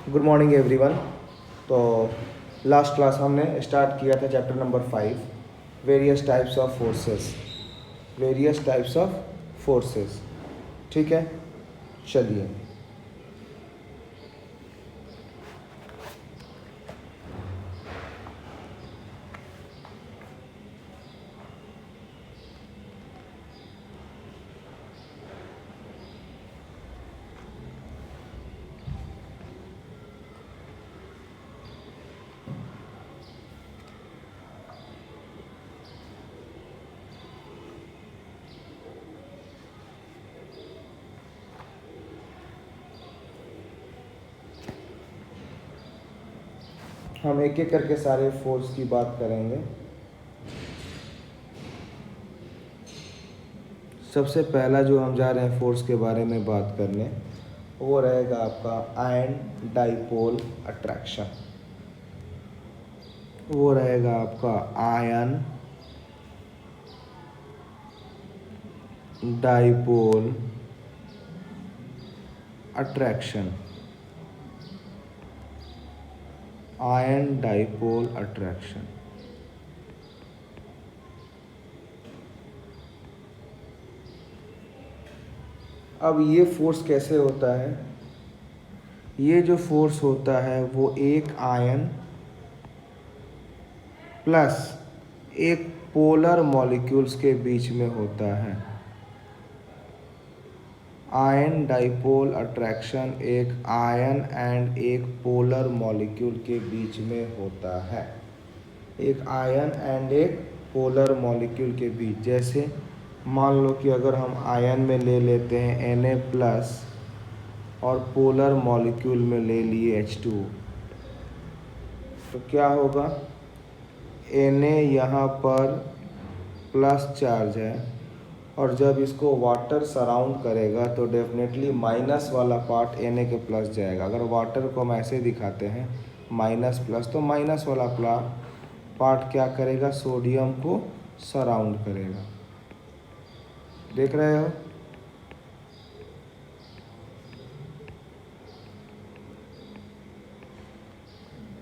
Good morning everyone. तो last class हमने start किया था chapter number 5, various types of forces. ठीक है, चलिए। हम एक एक करके सारे फोर्स की बात करेंगे। सबसे पहला जो हम जा रहे हैं फोर्स के बारे में बात करने, वो रहेगा आपका आयन डाइपोल अट्रैक्शन। वो रहेगा आपका ion dipole attraction. Ion dipole attraction. अब ये फोर्स कैसे होता है? ये जो फोर्स होता है वो एक आयन प्लस एक पोलर मॉलिक्यूल्स के बीच में होता है। आयन डाइपोल अट्रैक्शन एक आयन एंड एक पोलर मॉलिक्यूल के बीच में होता है। एक आयन एंड एक पोलर मॉलिक्यूल के बीच, जैसे मान लो कि अगर हम आयन में ले लेते हैं Na प्लस और पोलर मॉलिक्यूल में ले लिए H2, तो क्या होगा? Na यहाँ पर प्लस चार्ज है और जब इसको वाटर सराउंड करेगा तो डेफिनेटली माइनस वाला पार्ट Na के प्लस जाएगा। अगर वाटर को हम ऐसे दिखाते हैं माइनस प्लस, तो माइनस वाला पार्ट क्या करेगा? सोडियम को सराउंड करेगा। देख रहे हो?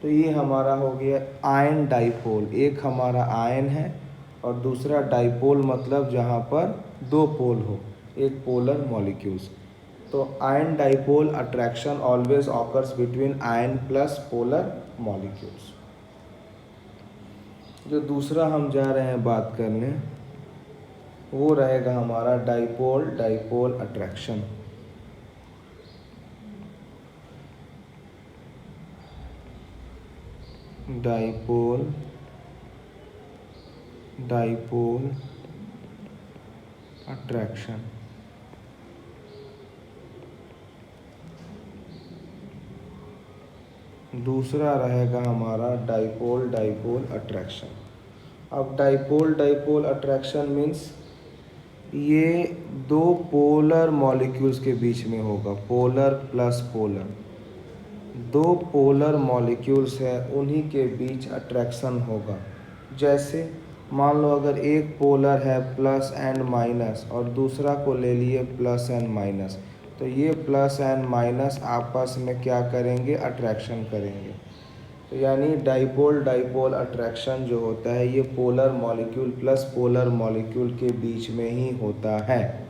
तो ये हमारा हो गया आयन डाइपोल। एक हमारा आयन है और दूसरा डाइपोल, मतलब जहाँ पर दो पोल हो, एक पोलर मॉलिक्यूल्स। तो ion dipole attraction always occurs between ion plus polar molecules. जो दूसरा हम जा रहे हैं बात करने, वो रहेगा हमारा dipole dipole attraction. Dipole dipole attraction. दूसरा रहेगा हमारा डाइपोल डाइपोल अट्रैक्शन। अब डाइपोल डाइपोल अट्रैक्शन मीन्स ये दो पोलर मॉलिक्यूल्स के बीच में होगा, पोलर प्लस पोलर। दो पोलर मॉलिक्यूल्स हैं, उन्हीं के बीच अट्रैक्शन होगा। जैसे मान लो अगर एक पोलर है प्लस एंड माइनस और दूसरा को ले लिए प्लस एंड माइनस, तो ये प्लस एंड माइनस आपस में क्या करेंगे? अट्रैक्शन करेंगे। तो यानी डाइपोल डाइपोल अट्रैक्शन जो होता है ये polar molecule plus polar molecule के बीच में ही होता है।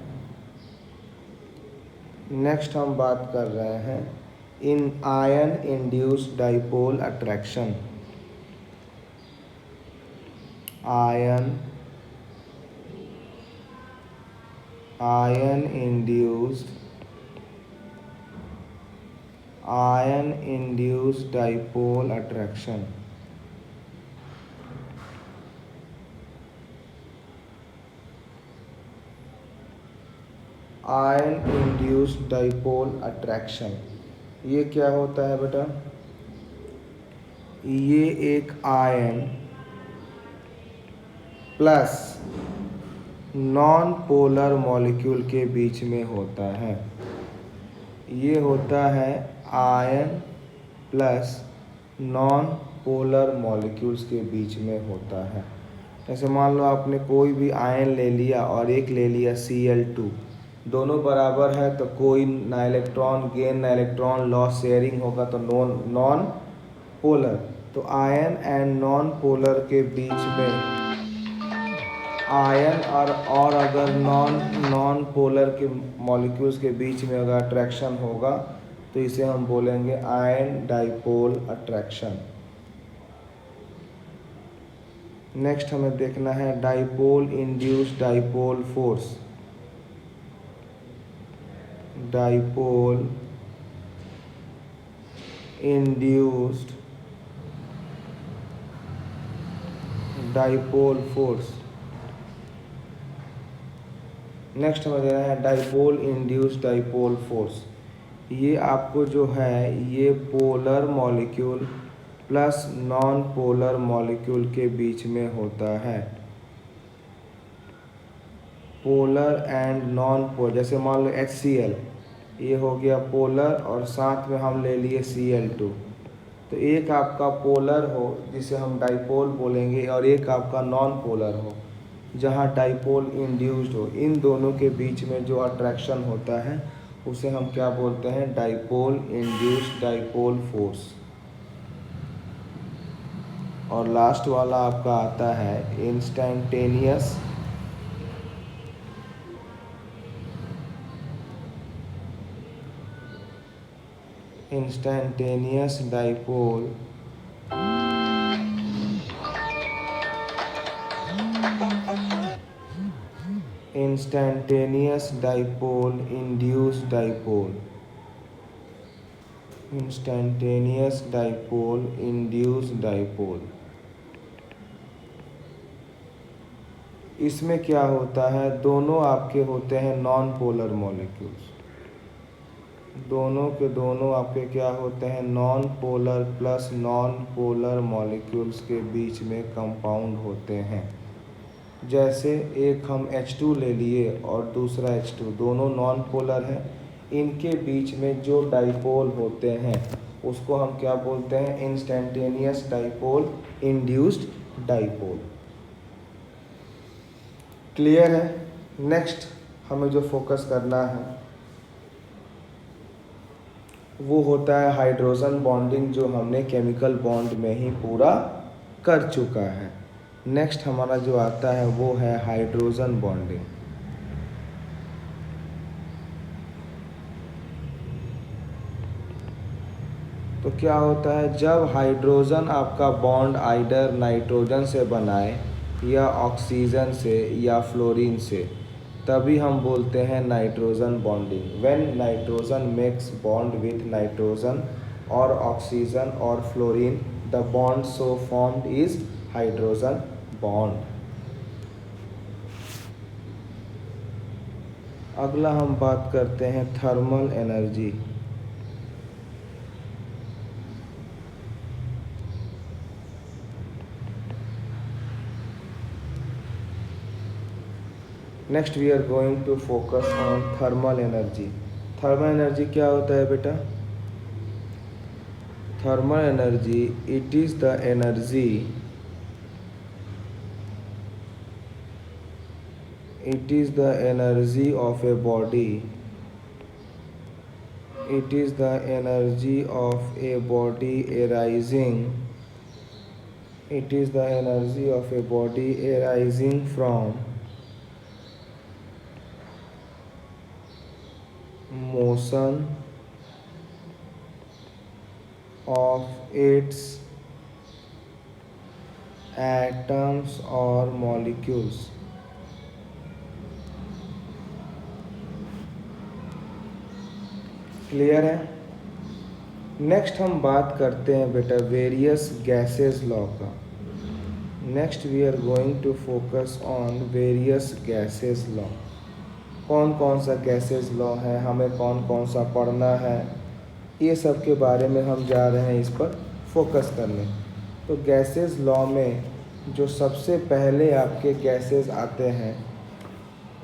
नेक्स्ट हम बात कर रहे हैं इन ion induced dipole attraction. Ion induced dipole attraction. Ion induced dipole attraction ये क्या होता है बेटा? ये एक ion plus non polar molecule के बीच में होता है। ये होता है ion plus non polar molecules के बीच में होता है। जैसे मान लो आपने कोई भी आयन ले लिया और एक ले लिया Cl2, दोनों बराबर है तो कोई ना इलेक्ट्रॉन गेन ना इलेक्ट्रॉन लॉस शेयरिंग होगा, तो नॉन पोलर। तो आयन एंड नॉन पोलर के बीच में आयन और अगर नॉन पोलर के मॉलिक्यूल्स के बीच में अगर अट्रैक्शन होगा तो इसे हम बोलेंगे आयन डाइपोल अट्रैक्शन। नेक्स्ट हमें देखना है dipole induced dipole force. Dipole induced dipole force. Next हमें देना है डाइपोल इंड्यूस्ड डाइपोल फोर्स। ये आपको जो है ये polar molecule plus non polar molecule के बीच में होता है। पोलर एंड नॉन पोलर, जैसे मान लो HCl, ये हो गया पोलर और साथ में हम ले लिए Cl2। तो एक आपका पोलर हो जिसे हम डाइपोल बोलेंगे और एक आपका नॉन पोलर हो जहाँ डाइपोल इंड्यूस्ड हो। इन दोनों के बीच में जो अट्रैक्शन होता है उसे हम क्या बोलते हैं, डाइपोल इंड्यूस्ड डाइपोल फोर्स। और लास्ट वाला आपका आता है instantaneous dipole instantaneous dipole induced dipole. Instantaneous dipole induced dipole. इसमें क्या होता है, दोनों आपके होते हैं नॉन पोलर मॉलिक्यूल्स। दोनों के दोनों आपके क्या होते हैं, non polar plus non polar molecules के बीच में कंपाउंड होते हैं। जैसे एक हम H2 ले लिए और दूसरा H2, दोनों नॉन पोलर हैं। इनके बीच में जो डाइपोल होते हैं उसको हम क्या बोलते हैं, instantaneous dipole induced dipole. Clear है। नेक्स्ट हमें जो फोकस करना है वो होता है हाइड्रोजन बॉन्डिंग, जो हमने केमिकल बॉन्ड में ही पूरा कर चुका है। नेक्स्ट हमारा जो आता है वो है हाइड्रोजन बॉन्डिंग। तो क्या होता है, जब हाइड्रोजन आपका बॉन्ड आइदर नाइट्रोजन से बनाए या ऑक्सीजन से या फ्लोरीन से, तभी हम बोलते हैं nitrogen bonding. When nitrogen makes bond with nitrogen और ऑक्सीजन और fluorine, the bond so formed is hydrogen bond. अगला हम बात करते हैं thermal energy. Next we are going to focus on thermal energy. Thermal energy क्या होता है बेटा? Thermal energy, it is the energy, it is the energy of a body, it is the energy of a body arising, it is the energy of a body arising from motion of its atoms or molecules। Clear है। Next हम बात करते हैं बेटा various gases law का। Next we are going to focus on various gases law. कौन कौन सा गैसेस लॉ है, हमें कौन कौन सा पढ़ना है, ये सब के बारे में हम जा रहे हैं इस पर फोकस करने। तो गैसेस लॉ में जो सबसे पहले आपके गैसेस आते हैं,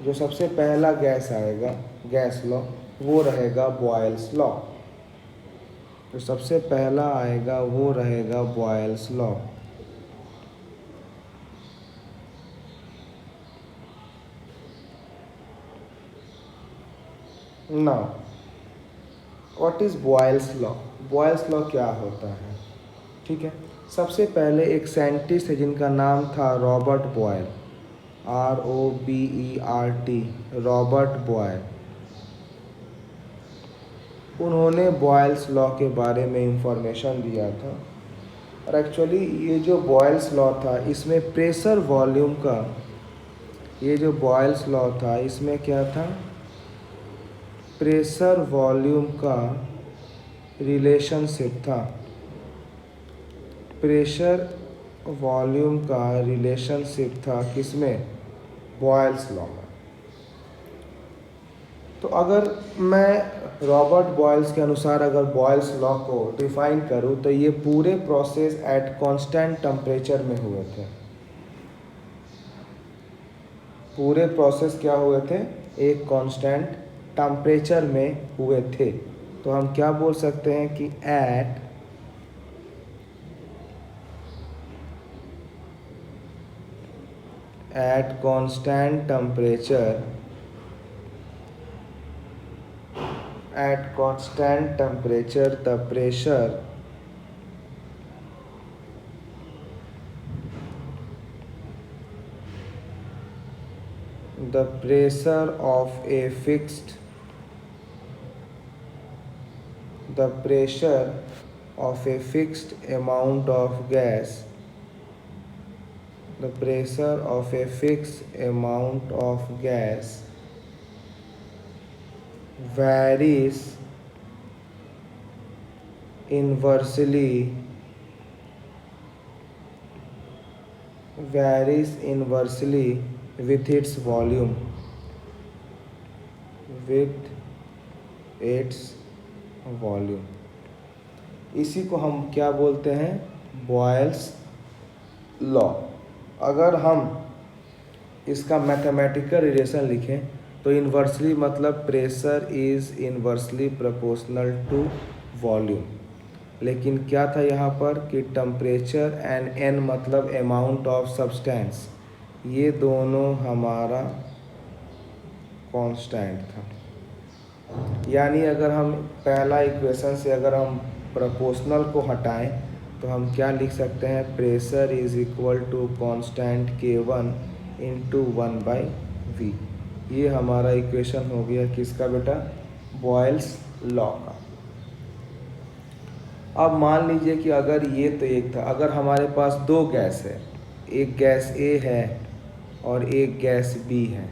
जो सबसे पहला गैस आएगा गैस लॉ, वो रहेगा बॉयल्स लॉ। तो सबसे पहला आएगा वो रहेगा Boyle's law. Now what is Boyle's law? Boyle's law क्या होता है? ठीक है, सबसे पहले एक साइंटिस्ट है जिनका नाम था Robert Boyle, ROBERT, Robert Boyle. उन्होंने बॉयल्स लॉ के बारे में इंफॉर्मेशन दिया था। और एक्चुअली ये जो बॉयल्स लॉ था इसमें प्रेशर वॉल्यूम का, ये जो बॉयल्स लॉ था इसमें क्या था, प्रेशर वॉल्यूम का रिलेशनशिप था। प्रेशर वॉल्यूम का रिलेशनशिप था किसमें? बॉयल्स लॉ में। तो अगर मैं रॉबर्ट बॉयल्स के अनुसार अगर बॉयल्स लॉ को डिफाइन करूं तो ये पूरे प्रोसेस एट कांस्टेंट टेम्परेचर में हुए थे। पूरे प्रोसेस क्या हुए थे? एक कांस्टेंट टेम्परेचर में हुए थे। तो हम क्या बोल सकते हैं कि at constant temperature, at constant temperature the pressure of a fixed amount of gas, the pressure of a fixed amount of gas varies inversely with its volume, इसी को हम क्या बोलते हैं? Boyle's law. अगर हम इसका मैथमेटिकल रिलेशन लिखें तो इन्वर्सली मतलब pressure is inversely proportional to volume. लेकिन क्या था यहाँ पर कि टेम्परेचर एंड एन मतलब अमाउंट ऑफ सब्सटेंस, ये दोनों हमारा कांस्टेंट था। यानी अगर हम पहला इक्वेशन से अगर हम प्रोपोर्शनल को हटाएं तो हम क्या लिख सकते हैं? Pressure is equal to constant K1 into 1/V। ये हमारा इक्वेशन हो गया किसका बेटा? बॉयल्स लॉ का। अब मान लीजिए कि अगर ये तो एक था, अगर हमारे पास दो गैस है, एक गैस A है और एक गैस B है,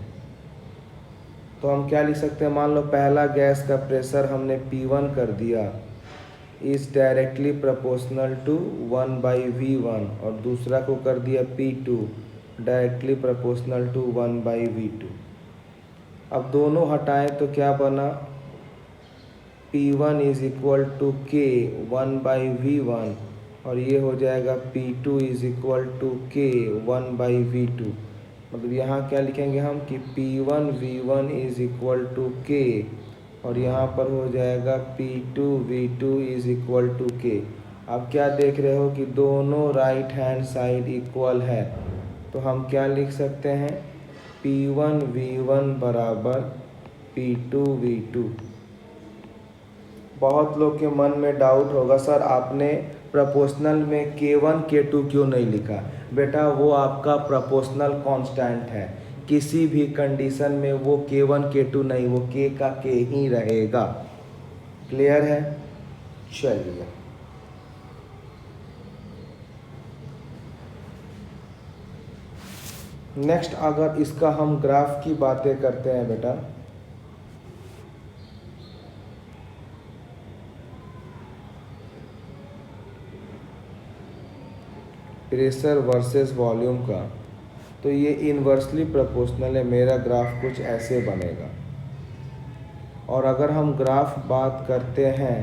तो हम क्या लिख सकते हैं? मान लो पहला गैस का प्रेशर हमने P1 कर दिया, is directly proportional to 1/V1, और दूसरा को कर दिया P2 directly proportional to 1/V2। अब दोनों हटाएं तो क्या बना? P1 is equal to K 1/V1 और ये हो जाएगा P2 is equal to K 1/V2। मतलब यहाँ क्या लिखेंगे हम कि P1 V1 is equal to K और यहाँ पर हो जाएगा P2 V2 is equal to K। अब क्या देख रहे हो कि दोनों राइट हैंड साइड इक्वल है, तो हम क्या लिख सकते हैं? P1 V1 बराबर P2 V2। बहुत लोग के मन में डाउट होगा, सर आपने प्रोपोर्शनल में K1 K2 क्यों नहीं लिखा? बेटा वो आपका प्रोपोर्शनल कांस्टेंट है, किसी भी कंडीशन में वो K1 K2 नहीं, वो K का K ही रहेगा। क्लियर है? चलिए नेक्स्ट, अगर इसका हम ग्राफ की बातें करते हैं बेटा, प्रेशर वर्सेस वॉल्यूम का, तो ये इन्वर्सली प्रोपोर्शनल है। मेरा ग्राफ कुछ ऐसे बनेगा। और अगर हम ग्राफ बात करते हैं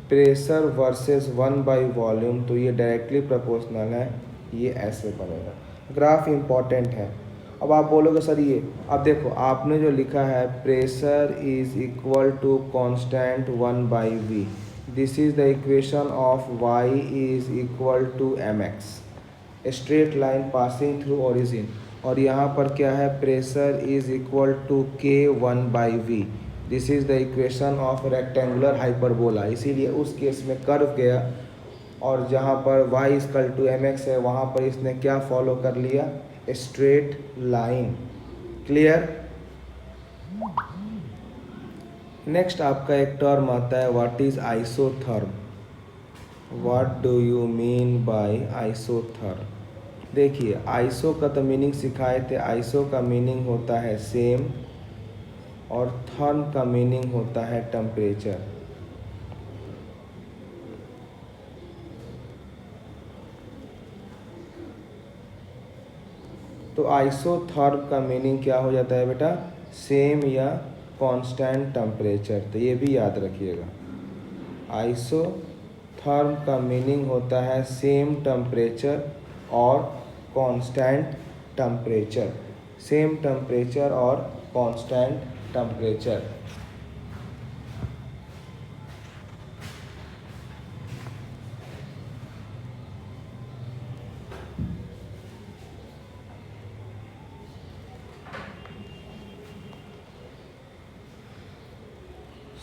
प्रेशर वर्सेस 1/वॉल्यूम, तो ये डायरेक्टली प्रोपोर्शनल है, ये ऐसे बनेगा। ग्राफ इम्पॉर्टेंट है। अब आप बोलोगे सर ये, अब देखो आपने जो लिखा है pressure is equal to constant 1/V, this is the equation of y is equal to mx, straight line passing through origin. और यहाँ पर क्या है, pressure is equal to K1/V। This is the equation of rectangular hyperbola. इसीलिए उस case में curve गया और जहाँ पर y इक्वल टू mx है वहाँ पर इसने क्या फॉलो कर लिया, स्ट्रेट लाइन। क्लियर। नेक्स्ट आपका एक टर्म आता है, what is isotherm. What do you mean by isotherm. देखिए आइसो का तो मीनिंग सिखाए थे, आइसो का मीनिंग होता है सेम और थर्म का मीनिंग होता है टेम्परेचर। तो आइसोथर्म का मीनिंग क्या हो जाता है बेटा, सेम या कांस्टेंट टेम्परेचर। तो ये भी याद रखिएगा, आइसोथर्म का मीनिंग होता है सेम टेम्परेचर और कांस्टेंट टेम्परेचर, सेम टेम्परेचर और कांस्टेंट टेम्परेचर।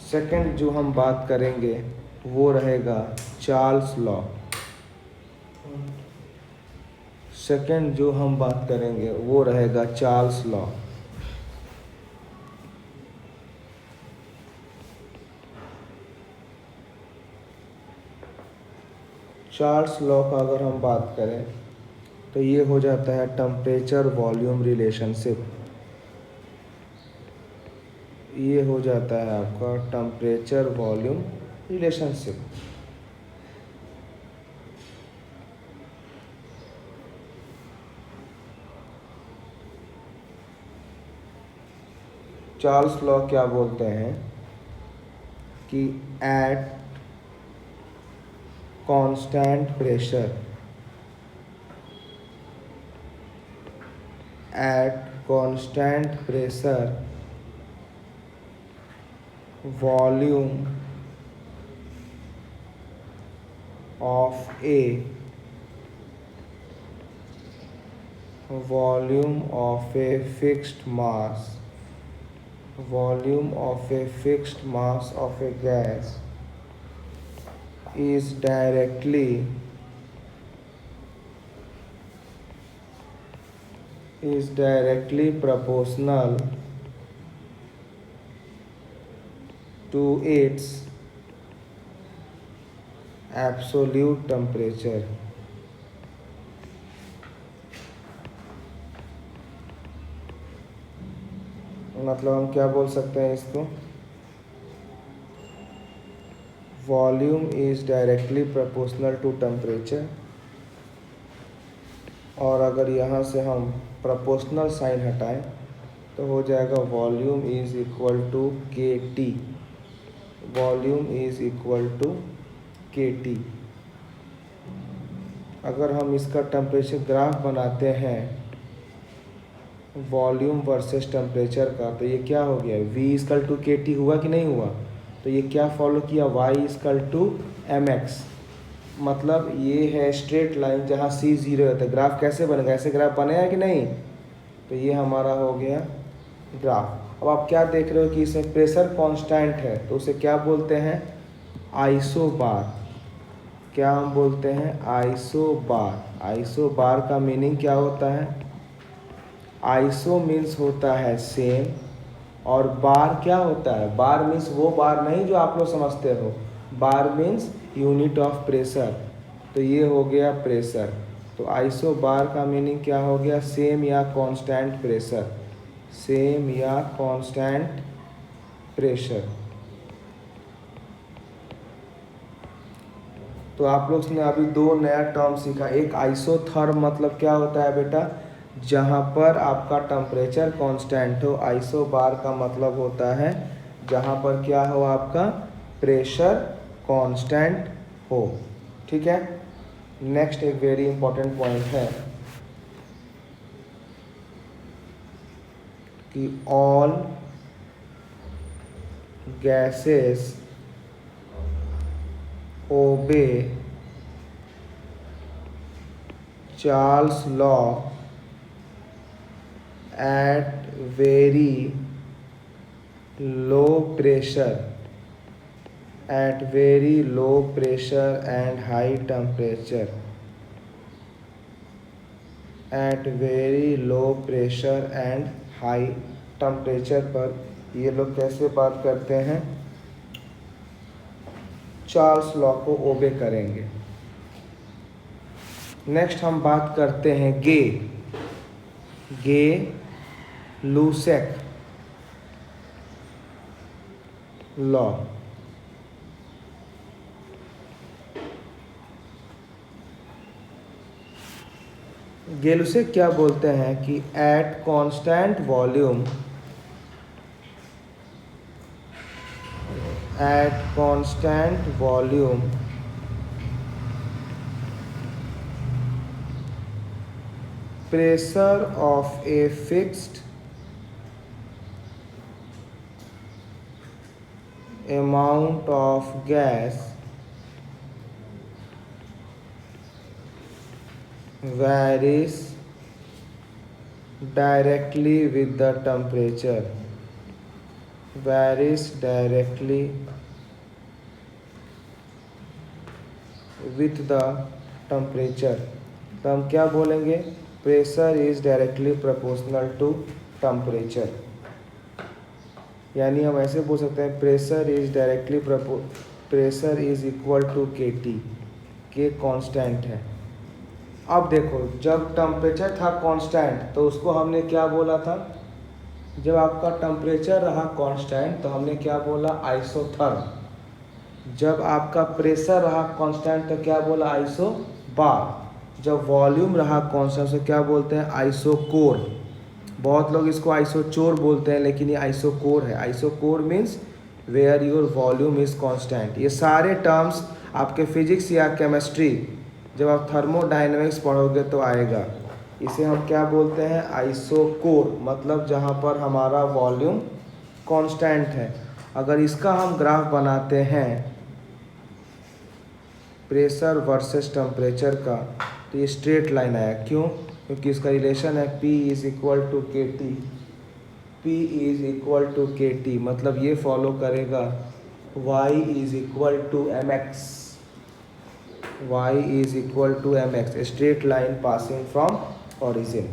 सेकंड जो हम बात करेंगे वो रहेगा चार्ल्स लॉ। सेकंड जो हम बात करेंगे वो रहेगा चार्ल्स लॉ। चार्ल्स लॉ का अगर हम बात करें तो ये हो जाता है टेम्परेचर वॉल्यूम रिलेशनशिप। ये हो जाता है आपका temperature volume relationship. Charles law क्या बोलते हैं कि at constant pressure, at constant pressure volume of A, volume of a fixed mass, volume of a fixed mass of a gas is directly proportional to its absolute temperature। मतलब हम क्या बोल सकते हैं इसको, volume is directly proportional to temperature, और अगर यहाँ से हम प्रोपोर्शनल साइन हटाएं तो हो जाएगा volume is equal to KT, volume is equal to KT। अगर हम इसका टेम्परेचर ग्राफ बनाते हैं वॉल्यूम वर्सेस टेम्परेचर का, तो ये क्या हो गया, V इक्वल टू KT हुआ कि नहीं हुआ। तो ये क्या फॉलो किया, Y इक्वल टू mx। मतलब ये है स्ट्रेट लाइन जहाँ C 0 है, तो ग्राफ कैसे बनेगा, ऐसे ग्राफ बनेगा कि नहीं। तो ये हमारा हो गया ग्राफ। अब आप क्या देख रहे हो कि इसमें प्रेशर कांस्टेंट है, तो उसे क्या बोलते हैं, आइसोबार। क्या हम बोलते हैं, आइसोबार। आइसोबार का मीनिंग क्या होता है, आइसो मीन्स होता है सेम, और बार क्या होता है, बार मीन्स वो बार नहीं जो आप लोग समझते हो, बार मीन्स यूनिट ऑफ प्रेशर। तो ये हो गया प्रेशर। तो आइसो बार का मीनिंग क्या हो गया, सेम या कांस्टेंट प्रेशर, सेम या कांस्टेंट प्रेशर। तो आप लोग ने अभी दो नया टर्म सीखा, एक आइसोथर्म मतलब क्या होता है बेटा, जहाँ पर आपका टेम्परेचर कांस्टेंट हो। आइसोबार का मतलब होता है जहाँ पर क्या हो, आपका प्रेशर कांस्टेंट हो। ठीक है। नेक्स्ट एक वेरी इंपॉर्टेंट पॉइंट है कि all gases obey Charles law at very low pressure and high temperature. At very low pressure and high temperature पर ये लोग कैसे बात करते हैं, चार्ल्स लॉ को ओबे करेंगे। नेक्स्ट हम बात करते हैं गे लूसेक लॉ। गे लूसेक क्या बोलते हैं कि at constant volume pressure of a fixed amount of gas varies directly with the temperature. तो हम क्या बोलेंगे, pressure is directly proportional to temperature. यानी हम ऐसे बोल सकते हैं pressure is equal to KT, K constant है। अब देखो, जब टेम्परेचर था कांस्टेंट तो उसको हमने क्या बोला था, जब आपका टेम्परेचर रहा कांस्टेंट तो हमने क्या बोला, आइसोथर्म। जब आपका प्रेशर रहा कांस्टेंट तो क्या बोला, आइसोबार। जब वॉल्यूम रहा कांस्टेंट तो क्या बोलते हैं, आइसोकोर। बहुत लोग इसको आइसोचोर बोलते हैं, लेकिन ये आइसोकोर है। Isochore means where your volume is constant. ये सारे टर्म्स आपके फिजिक्स या केमिस्ट्री, जब आप थर्मोडायनेमिक्स पढ़ोगे तो आएगा। इसे हम क्या बोलते हैं, आइसोकोर, मतलब जहाँ पर हमारा वॉल्यूम कांस्टेंट है। अगर इसका हम ग्राफ बनाते हैं प्रेशर वर्सेस टेम्परेचर का, तो ये स्ट्रेट लाइन आया। क्यों? क्योंकि इसका रिलेशन है P is equal to KT, मतलब ये फॉलो करेगा Y is equal to mx, straight line passing from origin.